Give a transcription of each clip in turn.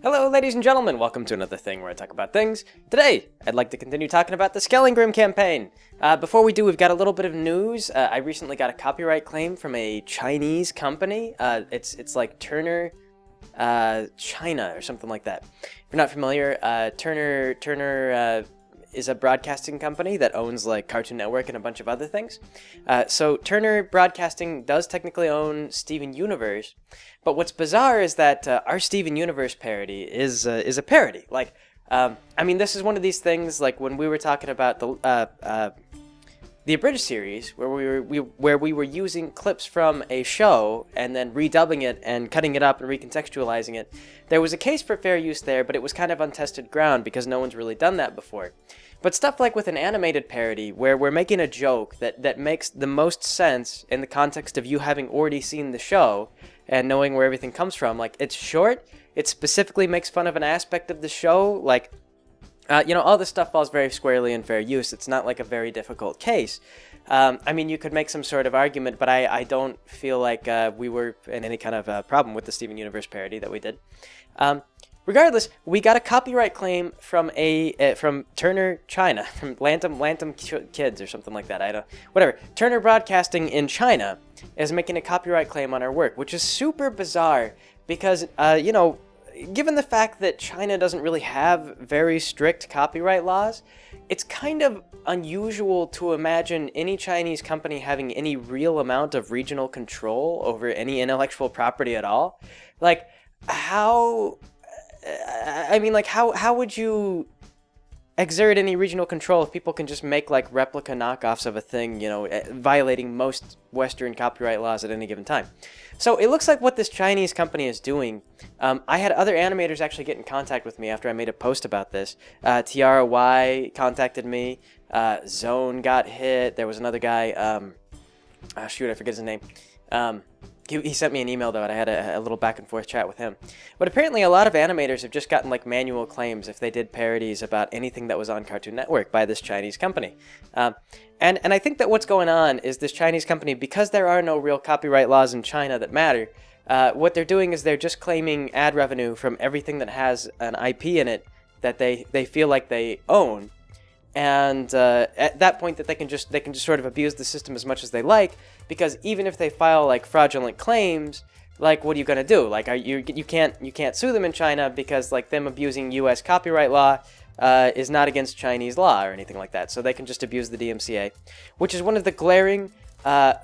Hello, ladies and gentlemen. Welcome to another thing where I talk about things. Today, I'd like to continue talking about the Skellingrim campaign. Before we do, we've got a little bit of news. I recently got a copyright claim from a Chinese company. It's like Turner, China or something like that. If you're not familiar, Turner is a broadcasting company that owns like Cartoon Network and a bunch of other things. So Turner Broadcasting does technically own Steven Universe, but what's bizarre is that our Steven Universe parody is a parody. Like, I mean, this is one of these things. Like when we were talking about the abridged series, where we were using clips from a show and then redubbing it and cutting it up and recontextualizing it. There was a case for fair use there, but it was kind of untested ground because no one's really done that before. But stuff like with an animated parody, where we're making a joke that makes the most sense in the context of you having already seen the show and knowing where everything comes from. Like, it's short, it specifically makes fun of an aspect of the show, like, all this stuff falls very squarely in fair use. It's not like a very difficult case. I mean, you could make some sort of argument, but I don't feel like we were in any kind of problem with the Steven Universe parody that we did. Regardless, we got a copyright claim from Turner China, from Lantum Kids or something like that. Whatever. Turner Broadcasting in China is making a copyright claim on our work, which is super bizarre because, given the fact that China doesn't really have very strict copyright laws, it's kind of unusual to imagine any Chinese company having any real amount of regional control over any intellectual property at all. Like, how would you exert any regional control if people can just make like replica knockoffs of a thing, violating most Western copyright laws at any given time? So it looks like what this Chinese company is doing. I had other animators actually get in contact with me after I made a post about this. Tiara Y contacted me. Zone got hit. There was another guy. I forget his name. He sent me an email, though, and I had a little back-and-forth chat with him. But apparently a lot of animators have just gotten, like, manual claims if they did parodies about anything that was on Cartoon Network by this Chinese company. And I think that what's going on is this Chinese company, because there are no real copyright laws in China that matter, what they're doing is they're just claiming ad revenue from everything that has an IP in it that they feel like they own. And at that point, that they can just sort of abuse the system as much as they like, because even if they file like fraudulent claims, like what are you gonna do? Like, you can't sue them in China because like them abusing U.S. copyright law is not against Chinese law or anything like that. So they can just abuse the DMCA, which is one of the glaring,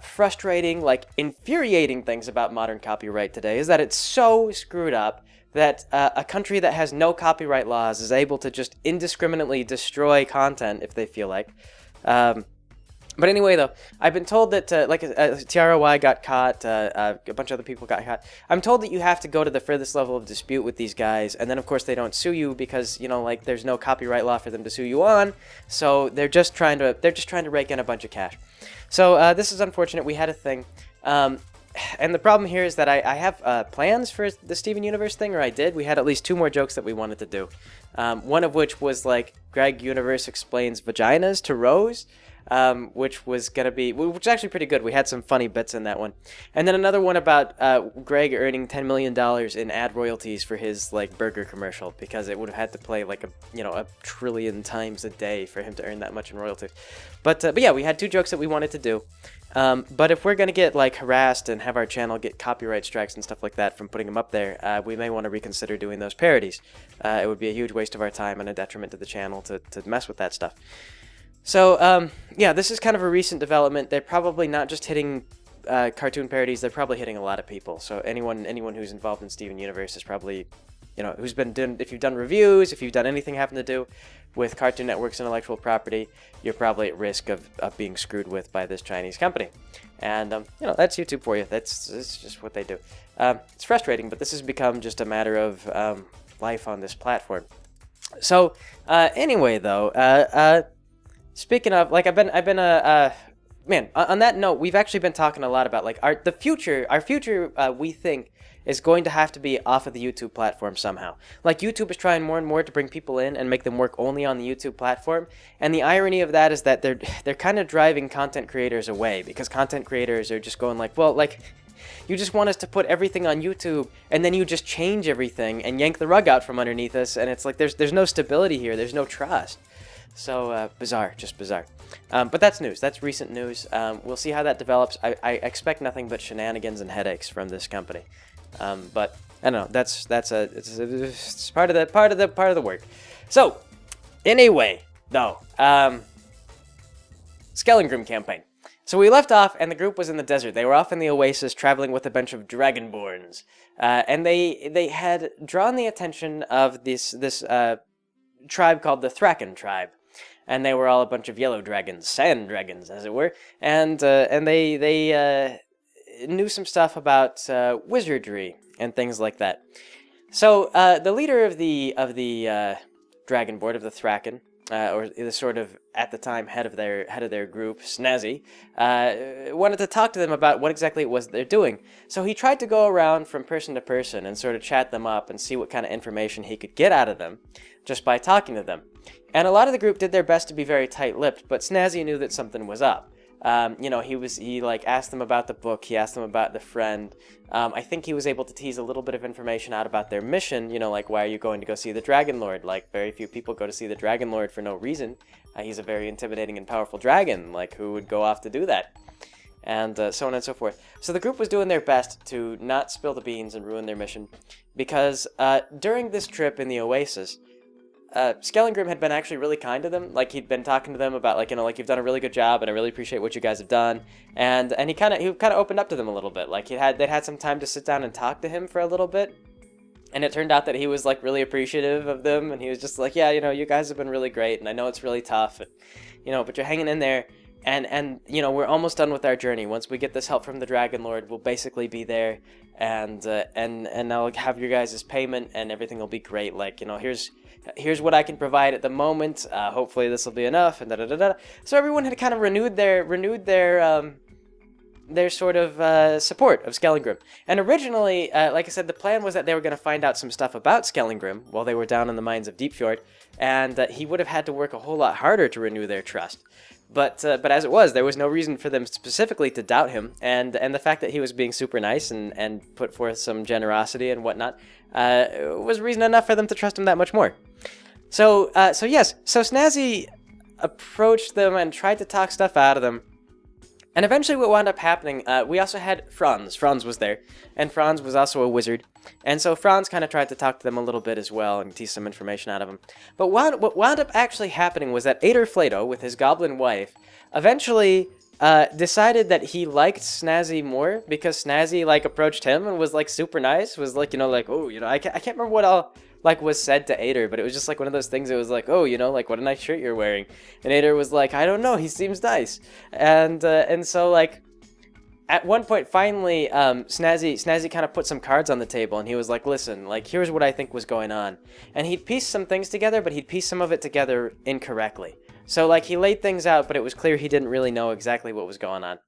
frustrating, like infuriating things about modern copyright today, is that it's so screwed up that a country that has no copyright laws is able to just indiscriminately destroy content if they feel like. But anyway, though, I've been told that, Tiara Y got caught, a bunch of other people got caught. I'm told that you have to go to the furthest level of dispute with these guys, and then, of course, they don't sue you because, there's no copyright law for them to sue you on, so they're just trying to rake in a bunch of cash. So this is unfortunate. We had a thing. And the problem here is that I have plans for the Steven Universe thing, or I did. We had at least 2 more jokes that we wanted to do. One of which was like Greg Universe explains vaginas to Rose, which was which is actually pretty good. We had some funny bits in that one. And then another one about Greg earning $10 million in ad royalties for his like burger commercial, because it would have had to play like a trillion times a day for him to earn that much in royalties. But yeah, we had 2 jokes that we wanted to do. But if we're going to get like harassed and have our channel get copyright strikes and stuff like that from putting them up there, we may want to reconsider doing those parodies. It would be a huge waste of our time and a detriment to the channel to mess with that stuff. So, yeah, this is kind of a recent development. They're probably not just hitting cartoon parodies, they're probably hitting a lot of people. So anyone who's involved in Steven Universe is probably, who's been doing, if you've done reviews, if you've done anything having to do with Cartoon Network's intellectual property, you're probably at risk of being screwed with by this Chinese company. And, that's YouTube for you. It's just what they do. It's frustrating, but this has become just a matter of life on this platform. So, anyway, though, speaking of, like, I've been man, on that note, we've actually been talking a lot about, like, our future, we think, is going to have to be off of the YouTube platform somehow. Like, YouTube is trying more and more to bring people in and make them work only on the YouTube platform, and the irony of that is that they're kind of driving content creators away, because content creators are just going like, well, like, You just want us to put everything on YouTube, and then you just change everything and yank the rug out from underneath us, and it's like there's no stability here. There's no trust. So, bizarre, just bizarre. But that's news. That's recent news. We'll see how that develops. I expect nothing but shenanigans and headaches from this company. But I don't know. It's part of the work. So, anyway, though, Skellingrim campaign. So we left off, and the group was in the desert. They were off in the oasis, traveling with a bunch of dragonborns, and they had drawn the attention of this tribe called the Thraken tribe. And they were all a bunch of yellow dragons, sand dragons, as it were, and they knew some stuff about wizardry and things like that. So the leader of the dragon board of the Thraken, or the sort of at the time head of their group, Snazzy, wanted to talk to them about what exactly it was they're doing. So he tried to go around from person to person and sort of chat them up and see what kind of information he could get out of them just by talking to them. And a lot of the group did their best to be very tight-lipped, but Snazzy knew that something was up. He asked them about the book, he asked them about the friend. I think he was able to tease a little bit of information out about their mission, like, why are you going to go see the Dragon Lord? Like, very few people go to see the Dragon Lord for no reason. He's a very intimidating and powerful dragon, like, who would go off to do that? And so on and so forth. So the group was doing their best to not spill the beans and ruin their mission, because during this trip in the Oasis, Skellingrim had been actually really kind to them. Like, he'd been talking to them about, like, you've done a really good job, and I really appreciate what you guys have done. And he kind of opened up to them a little bit. Like, they'd had some time to sit down and talk to him for a little bit. And it turned out that he was, like, really appreciative of them, and he was just like, yeah, you guys have been really great, and I know it's really tough, and, but you're hanging in there. And we're almost done with our journey. Once we get this help from the Dragon Lord, we'll basically be there, and I'll have your guys' payment, and everything will be great. Like, here's what I can provide at the moment. Hopefully this will be enough, and da-da-da-da. So everyone had kind of renewed their sort of support of Skellingrim. And originally, like I said, the plan was that they were going to find out some stuff about Skellingrim while they were down in the mines of Deepfjord, and he would have had to work a whole lot harder to renew their trust. But as it was, there was no reason for them specifically to doubt him, and the fact that he was being super nice and put forth some generosity and whatnot was reason enough for them to trust him that much more. So Snazzy approached them and tried to talk stuff out of them, and eventually what wound up happening, we also had Franz. Franz was there, and Franz was also a wizard, and so Franz kind of tried to talk to them a little bit as well and tease some information out of them. But what wound up actually happening was that Ader Flato, with his goblin wife, eventually decided that he liked Snazzy more, because Snazzy, like, approached him and was, like, super nice, was like, I can't remember what all, like, was said to Ader, but it was just, like, one of those things. It was like, like, what a nice shirt you're wearing. And Ader was like, I don't know, he seems nice. And so, like, at one point, finally, Snazzy kind of put some cards on the table, and he was like, listen, like, here's what I think was going on. And he'd pieced some things together, but he'd pieced some of it together incorrectly. So, like, he laid things out, but it was clear he didn't really know exactly what was going on.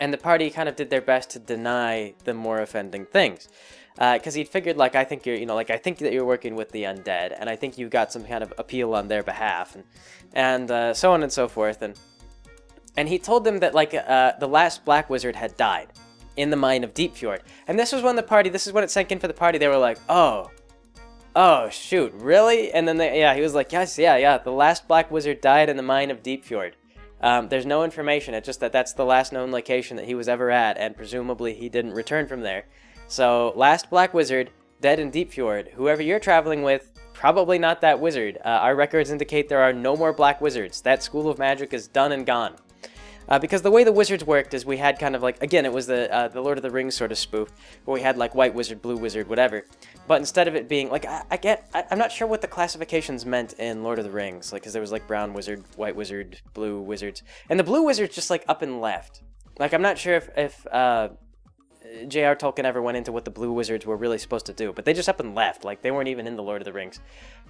And the party kind of did their best to deny the more offending things. Because he'd figured, like, I think I think that you're working with the undead, and I think you've got some kind of appeal on their behalf, and so on and so forth, and he told them that, like, the last Black Wizard had died in the mine of Deepfjord, and this is when it sank in for the party. They were like, oh shoot, really? And then he was like, yes, yeah, the last Black Wizard died in the mine of Deepfjord. There's no information. It's just that's the last known location that he was ever at, and presumably he didn't return from there. So, last Black Wizard, dead in Deepfjord. Whoever you're traveling with, probably not that wizard. Our records indicate there are no more Black Wizards. That school of magic is done and gone. Because the way the wizards worked is we had kind of like, again, it was the Lord of the Rings sort of spoof, where we had like White Wizard, Blue Wizard, whatever. But instead of it being, like, I'm not sure what the classifications meant in Lord of the Rings, like, because there was like Brown Wizard, White Wizard, Blue Wizards. And the Blue Wizard's just like up and left. Like, I'm not sure if J.R. Tolkien ever went into what the Blue Wizards were really supposed to do, but they just up and left. Like, they weren't even in the Lord of the Rings.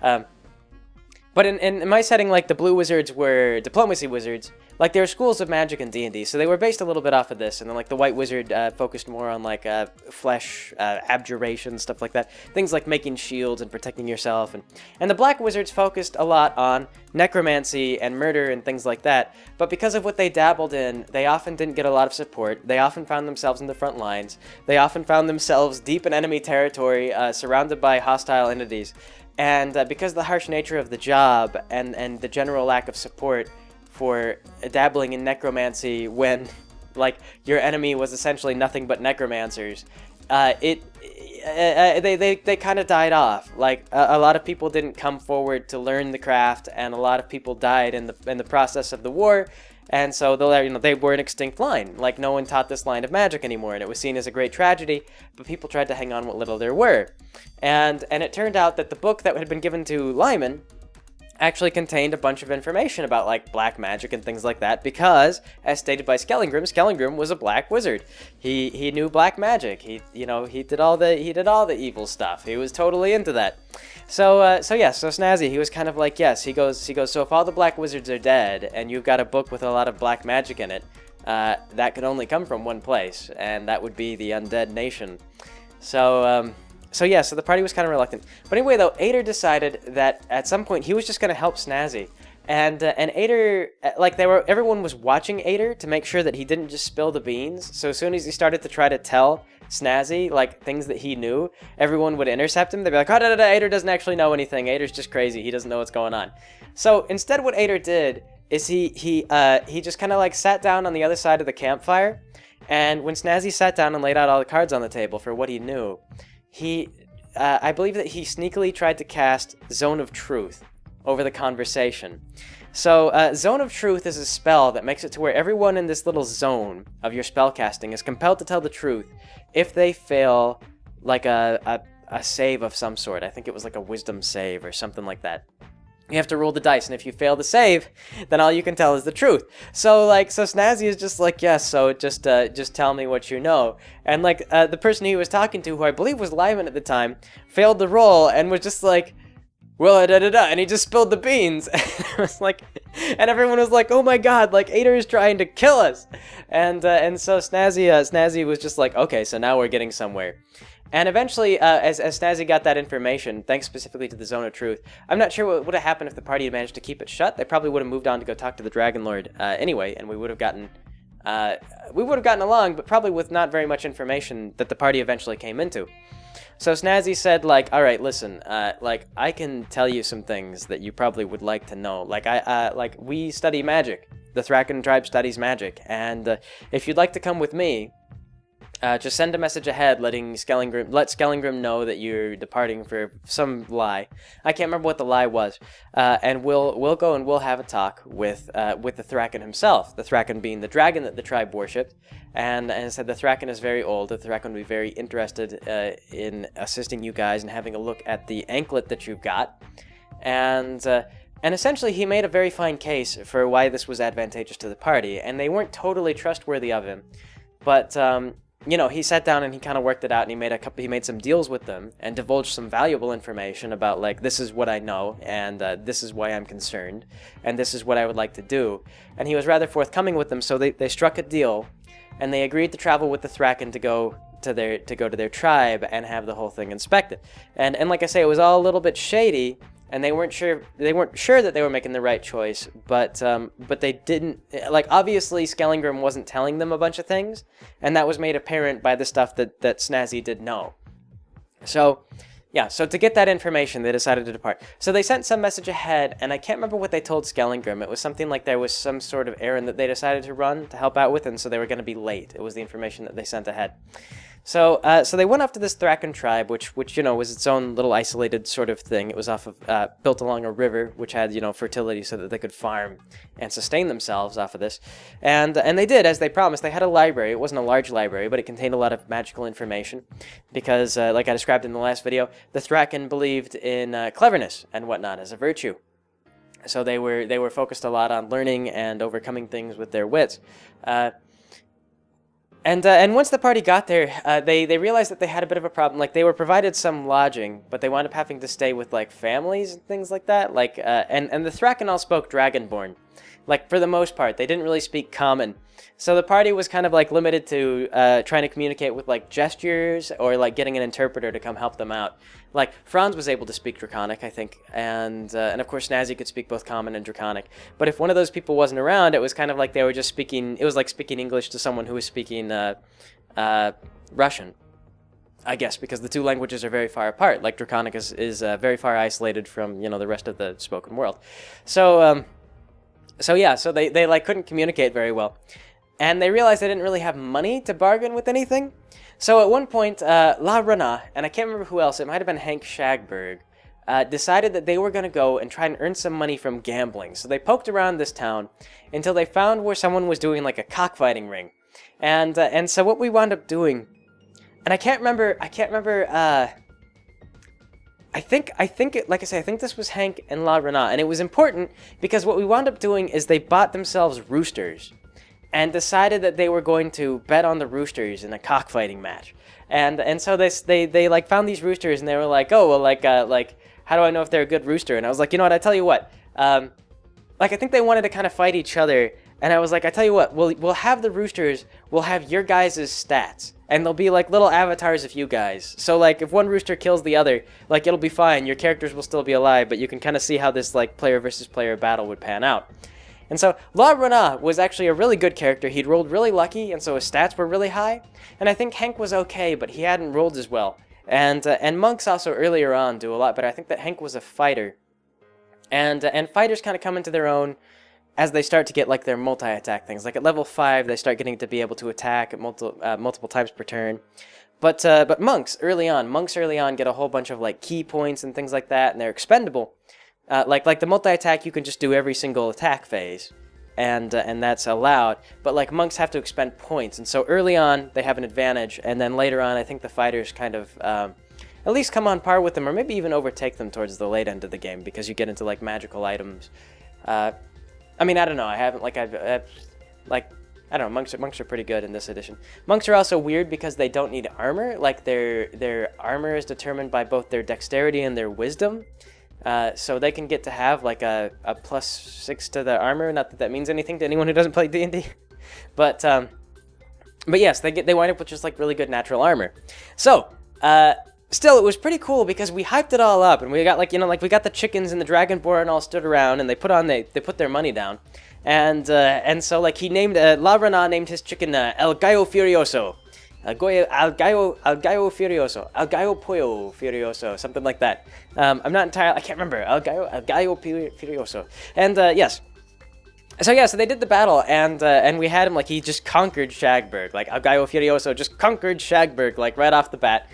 But in my setting, like, the Blue Wizards were diplomacy wizards, like there are schools of magic in D&D, so they were based a little bit off of this, and then like the White Wizard focused more on like flesh, abjuration, stuff like that, things like making shields and protecting yourself, and the Black Wizards focused a lot on necromancy and murder and things like that, but because of what they dabbled in, they often didn't get a lot of support. They often found themselves in the front lines. They often found themselves deep in enemy territory, surrounded by hostile entities, and because of the harsh nature of the job and the general lack of support for dabbling in necromancy when, like, your enemy was essentially nothing but necromancers, they kind of died off. Like, a lot of people didn't come forward to learn the craft, and a lot of people died in the process of the war, and so they were an extinct line. Like, no one taught this line of magic anymore, and it was seen as a great tragedy, but people tried to hang on what little there were. And it turned out that the book that had been given to Lyman actually contained a bunch of information about like black magic and things like that, because as stated by Skellingrim was a black wizard. He knew black magic. He did all the evil stuff. He was totally into that. So Snazzy, he was kind of like, yes, he goes, so if all the black wizards are dead and you've got a book with a lot of black magic in it, that could only come from one place, and that would be the undead nation. So the party was kind of reluctant. But anyway, though, Ader decided that at some point he was just going to help Snazzy. And Ader, everyone was watching Ader to make sure that he didn't just spill the beans. So as soon as he started to try to tell Snazzy, like, things that he knew, everyone would intercept him. They'd be like, Ader doesn't actually know anything. Ader's just crazy. He doesn't know what's going on. So instead what Ader did is he just kind of like sat down on the other side of the campfire. And when Snazzy sat down and laid out all the cards on the table for what he knew, I believe that he sneakily tried to cast Zone of Truth over the conversation. So, Zone of Truth is a spell that makes it to where everyone in this little zone of your spellcasting is compelled to tell the truth if they fail, like, a save of some sort. I think it was like a wisdom save or something like that. You have to roll the dice, and if you fail the save, then all you can tell is the truth. So Snazzy is just like, yes, so just tell me what you know. And like, the person he was talking to, who I believe was Lyman at the time, failed the roll and was just like, well, and he just spilled the beans. And it was like, and everyone was like, oh my god, like, Ader is trying to kill us. And so Snazzy was just like, okay, so now we're getting somewhere. And eventually, as Snazzy got that information, thanks specifically to the Zone of Truth, I'm not sure what would have happened if the party had managed to keep it shut. They probably would have moved on to go talk to the Dragon Lord anyway, and we would have gotten along, but probably with not very much information that the party eventually came into. So Snazzy said, like, all right, listen, like, I can tell you some things that you probably would like to know. Like, we study magic. The Thraken tribe studies magic, and if you'd like to come with me, just send a message ahead let Skellingrim know that you're departing for some lie. I can't remember what the lie was. And we'll go and we'll have a talk with the Thraken himself. The Thraken being the dragon that the tribe worshipped. And said the Thraken is very old. The Thraken would be very interested in assisting you guys and having a look at the anklet that you've got. And essentially he made a very fine case for why this was advantageous to the party. And they weren't totally trustworthy of him. But he sat down and he kind of worked it out, and he made some deals with them and divulged some valuable information about, like, this is what I know, and this is why I'm concerned, and this is what I would like to do. And he was rather forthcoming with them, so they struck a deal, and they agreed to travel with the Thraken to go to their tribe and have the whole thing inspected. And like I say, it was all a little bit shady, and they weren't sure that they were making the right choice, but they didn't, like, obviously Skellingrim wasn't telling them a bunch of things, and that was made apparent by the stuff that Snazzy did know. So to get that information, they decided to depart. So they sent some message ahead, and I can't remember what they told Skellingrim. It was something like there was some sort of errand that they decided to run to help out with, and so they were going to be late. It was the information that they sent ahead. So they went off to this Thraken tribe, which was its own little isolated sort of thing. It was built along a river, which had, fertility so that they could farm and sustain themselves off of this. And they did, as they promised. They had a library. It wasn't a large library, but it contained a lot of magical information because, like I described in the last video, the Thraken believed in cleverness and whatnot as a virtue. So they were focused a lot on learning and overcoming things with their wits. And once the party got there, they realized that they had a bit of a problem. Like, they were provided some lodging, but they wound up having to stay with, like, families and things like that. Like, and the Thraken all spoke Dragonborn. Like, for the most part, they didn't really speak Common. So the party was kind of like limited to trying to communicate with like gestures or like getting an interpreter to come help them out. Like Franz was able to speak Draconic, I think, and of course Snazzy could speak both Common and Draconic. But if one of those people wasn't around, it was kind of like they were just speaking. It was like speaking English to someone who was speaking Russian, I guess, because the two languages are very far apart. Like Draconic is very far isolated from the rest of the spoken world. So so they like couldn't communicate very well. And they realized they didn't really have money to bargain with anything. So at one point, La Rana, and I can't remember who else, it might have been Hank Shagberg, decided that they were going to go and try and earn some money from gambling. So they poked around this town until they found where someone was doing like a cockfighting ring. And so what we wound up doing, and I can't remember, I think like I say, I think this was Hank and La Rana, and it was important because what we wound up doing is they bought themselves roosters and decided that they were going to bet on the roosters in a cockfighting match. And so they like found these roosters and they were like, oh, well, like how do I know if they're a good rooster? And I was like, you know what, I tell you what, like I think they wanted to kind of fight each other, and I was like, I tell you what, we'll have the roosters, we'll have your guys' stats, and they'll be like little avatars of you guys. So like if one rooster kills the other, like it'll be fine, your characters will still be alive, but you can kind of see how this like player versus player battle would pan out. And so La Rana was actually a really good character. He'd rolled really lucky, and so his stats were really high. And I think Hank was okay, but he hadn't rolled as well. And monks also earlier on do a lot better. I think that Hank was a fighter. And fighters kind of come into their own as they start to get like their multi-attack things. Like at level 5, they start getting to be able to attack at multiple times per turn. But monks early on get a whole bunch of like key points and things like that, and they're expendable. Like the multi-attack, you can just do every single attack phase, and that's allowed. But like monks have to expend points, and so early on they have an advantage, and then later on I think the fighters kind of at least come on par with them, or maybe even overtake them towards the late end of the game, because you get into like magical items. I mean, I don't know. I haven't like I've like I don't know. Monks are pretty good in this edition. Monks are also weird because they don't need armor. Like their armor is determined by both their dexterity and their wisdom. So they can get to have like a +6 to the armor. Not that that means anything to anyone who doesn't play D&D, but yes, they wind up with just like really good natural armor. So still, it was pretty cool because we hyped it all up, and we got like we got the chickens and the dragonborn all stood around, and they put their money down, and so like he named La Rana named his chicken El Gallo Furioso. Al Gallo Pollo Furioso, something like that. I'm not entirely, I can't remember. Al Gallo Furioso. And yes. So they did the battle, and we had him, like, he just conquered Shagberg. Like, Al Gallo Furioso just conquered Shagberg, like, right off the bat.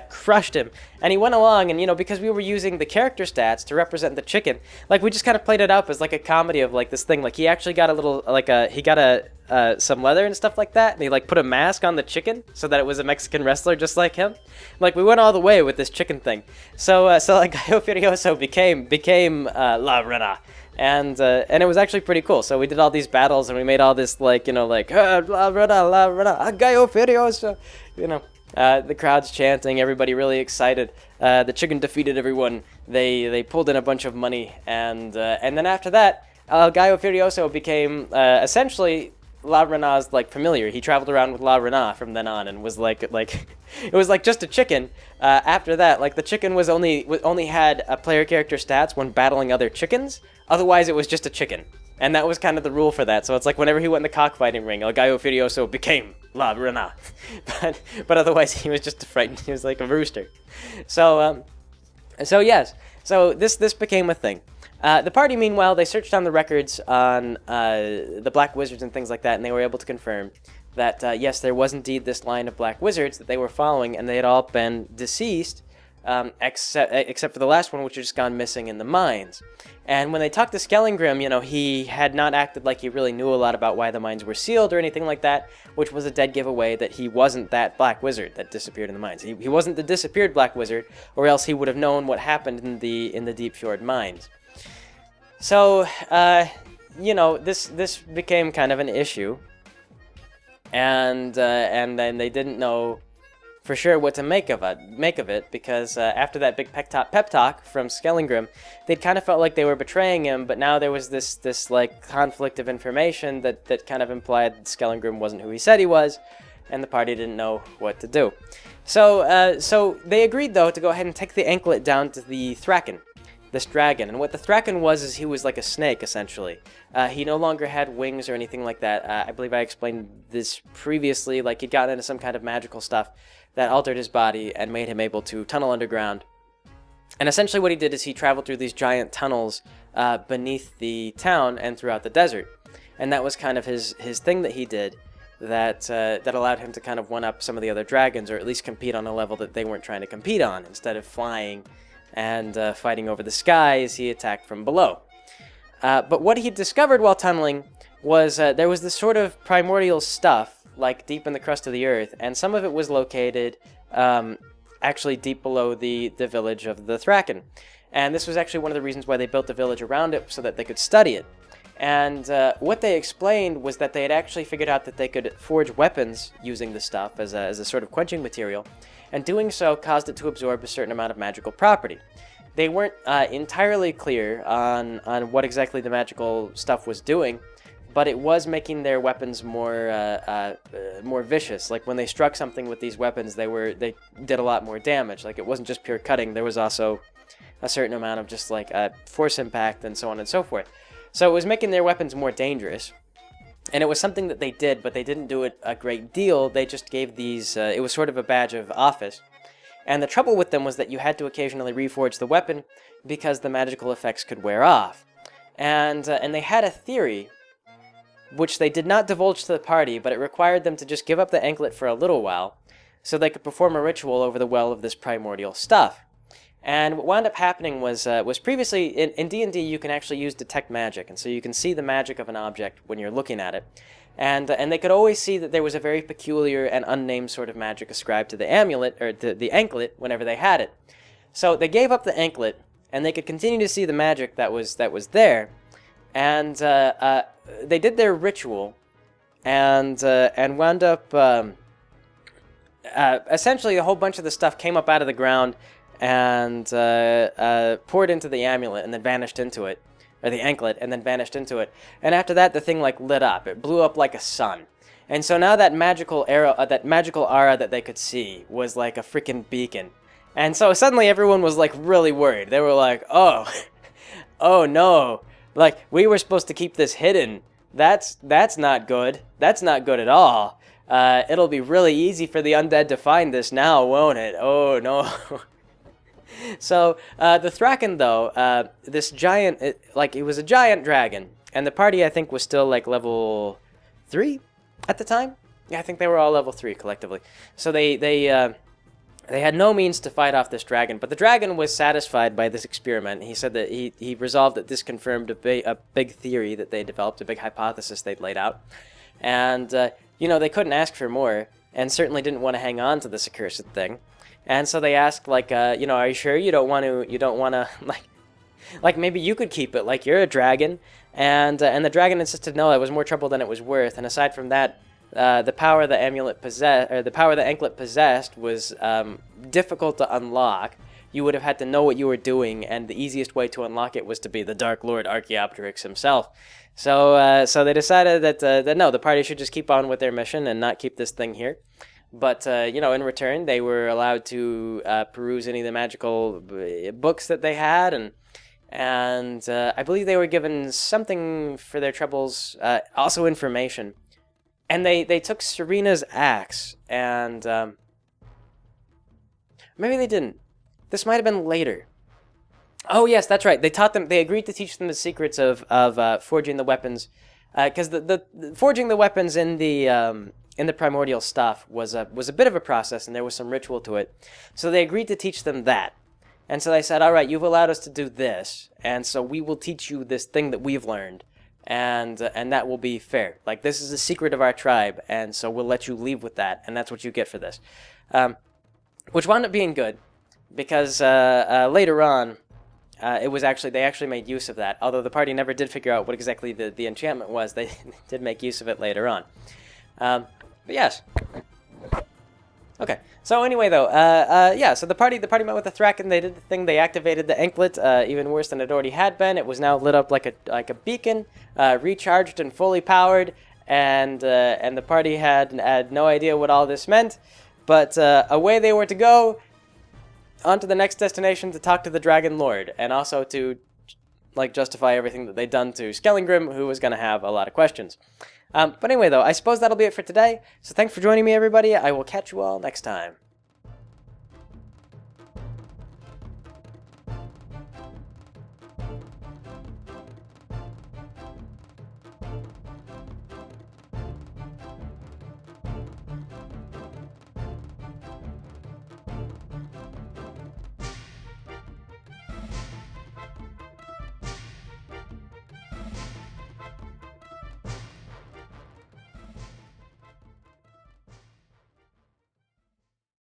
Crushed him. And he went along, and, because we were using the character stats to represent the chicken, like, we just kind of played it up as, like, a comedy of, like, this thing. Like, he actually got a little, like, he got some leather and stuff like that, and he, like, put a mask on the chicken so that it was a Mexican wrestler just like him. Like, we went all the way with this chicken thing. So like, Gallo Furioso became La Rana. And it was actually pretty cool. So we did all these battles, and we made all this, like, La Rana, Gallo Furioso, the crowd's chanting, everybody really excited. The chicken defeated everyone. They pulled in a bunch of money, and then after that, Gallo Furioso became essentially La Rana's like familiar. He traveled around with La Rana from then on, and was like it was like just a chicken. After that, like the chicken was only had player character stats when battling other chickens. Otherwise, it was just a chicken, and that was kind of the rule for that. So it's like whenever he went in the cockfighting ring, El Gallo Furioso became La Rana, but otherwise he was just frightened. He was like a rooster. So yes, so this became a thing. The party, meanwhile, they searched on the records on the Black Wizards and things like that, and they were able to confirm that, yes, there was indeed this line of Black Wizards that they were following, and they had all been deceased, except for the last one, which had just gone missing in the mines. And when they talked to Skellingrim, he had not acted like he really knew a lot about why the mines were sealed or anything like that, which was a dead giveaway that he wasn't that Black Wizard that disappeared in the mines. He wasn't the disappeared Black Wizard, or else he would have known what happened in the Deep Fjord mines. So, this became kind of an issue, and then they didn't know for sure what to make of it, because after that big pep talk from Skellingrim, they'd kind of felt like they were betraying him, but now there was this like conflict of information that kind of implied that Skellingrim wasn't who he said he was, and the party didn't know what to do. So they agreed, though, to go ahead and take the anklet down to the Thraken, this dragon. And what the Thraken was is he was like a snake, essentially. He no longer had wings or anything like that. I believe I explained this previously, like he'd gotten into some kind of magical stuff that altered his body and made him able to tunnel underground. And essentially what he did is he traveled through these giant tunnels beneath the town and throughout the desert. And that was kind of his thing that he did that allowed him to kind of one-up some of the other dragons, or at least compete on a level that they weren't trying to compete on. Instead of flying and fighting over the skies, he attacked from below. But what he discovered while tunneling was there was this sort of primordial stuff, like deep in the crust of the earth, and some of it was located actually deep below the village of the Thraken. And this was actually one of the reasons why they built the village around it, so that they could study it. And what they explained was that they had actually figured out that they could forge weapons using the stuff as a sort of quenching material, and doing so caused it to absorb a certain amount of magical property. They weren't entirely clear on what exactly the magical stuff was doing, but it was making their weapons more vicious. Like when they struck something with these weapons, they did a lot more damage. Like it wasn't just pure cutting, there was also a certain amount of just like force impact and so on and so forth. So it was making their weapons more dangerous. And it was something that they did, but they didn't do it a great deal. They just gave these, it was sort of a badge of office. And the trouble with them was that you had to occasionally reforge the weapon because the magical effects could wear off. And they had a theory, which they did not divulge to the party, but it required them to just give up the anklet for a little while so they could perform a ritual over the well of this primordial stuff. And what wound up happening was previously, in D&D, you can actually use Detect Magic, and so you can see the magic of an object when you're looking at it. And they could always see that there was a very peculiar and unnamed sort of magic ascribed to the amulet, or the anklet, whenever they had it. So they gave up the anklet, and they could continue to see the magic that was there. And they did their ritual, and wound up, essentially a whole bunch of the stuff came up out of the ground, and poured into the amulet and then vanished into it, or the anklet, and then vanished into it. And after that, the thing like lit up. It blew up like a sun. And so now that magical aura that they could see was like a freaking beacon. And so suddenly everyone was like really worried. They were like, oh, oh no, like we were supposed to keep this hidden. That's not good. That's not good at all. It'll be really easy for the undead to find this now, won't it? Oh no. So, the Thraken, though, this giant, it was a giant dragon, and the party, I think, was still, like, level 3 at the time? Yeah, I think they were all level 3, collectively. So they had no means to fight off this dragon, but the dragon was satisfied by this experiment. He said that he resolved that this confirmed a big theory that they developed, a big hypothesis they'd laid out. And, they couldn't ask for more, and certainly didn't want to hang on to this accursed thing. And so they asked, like, are you sure you don't want to, like maybe you could keep it, like you're a dragon. And the dragon insisted, no, it was more trouble than it was worth. And aside from that, the power the anklet possessed was difficult to unlock. You would have had to know what you were doing, and the easiest way to unlock it was to be the Dark Lord Archaeopteryx himself. So they decided that no, the party should just keep on with their mission and not keep this thing here. But, in return, they were allowed to peruse any of the magical books that they had, and I believe they were given something for their troubles, also information. And they took Serena's axe, and maybe they didn't. This might have been later. Oh, yes, that's right. They agreed to teach them the secrets of forging the weapons, because the forging the weapons in the primordial stuff was a bit of a process, and there was some ritual to it. So they agreed to teach them that. And so they said, all right, you've allowed us to do this, and so we will teach you this thing that we've learned, and that will be fair. Like, this is the secret of our tribe, and so we'll let you leave with that, and that's what you get for this. Which wound up being good, because later on, they actually made use of that. Although the party never did figure out what exactly the enchantment was, they did make use of it later on. But yes. Okay. So anyway, though, yeah. So the party met with the Thrak, and they did the thing. They activated the anklet, even worse than it already had been. It was now lit up like a beacon, recharged and fully powered, and the party had no idea what all this meant, but away they were to go, on to the next destination to talk to the Dragon Lord, and also to justify everything that they'd done to Skellingrim, who was going to have a lot of questions. But anyway, though, I suppose that'll be it for today. So thanks for joining me, everybody. I will catch you all next time.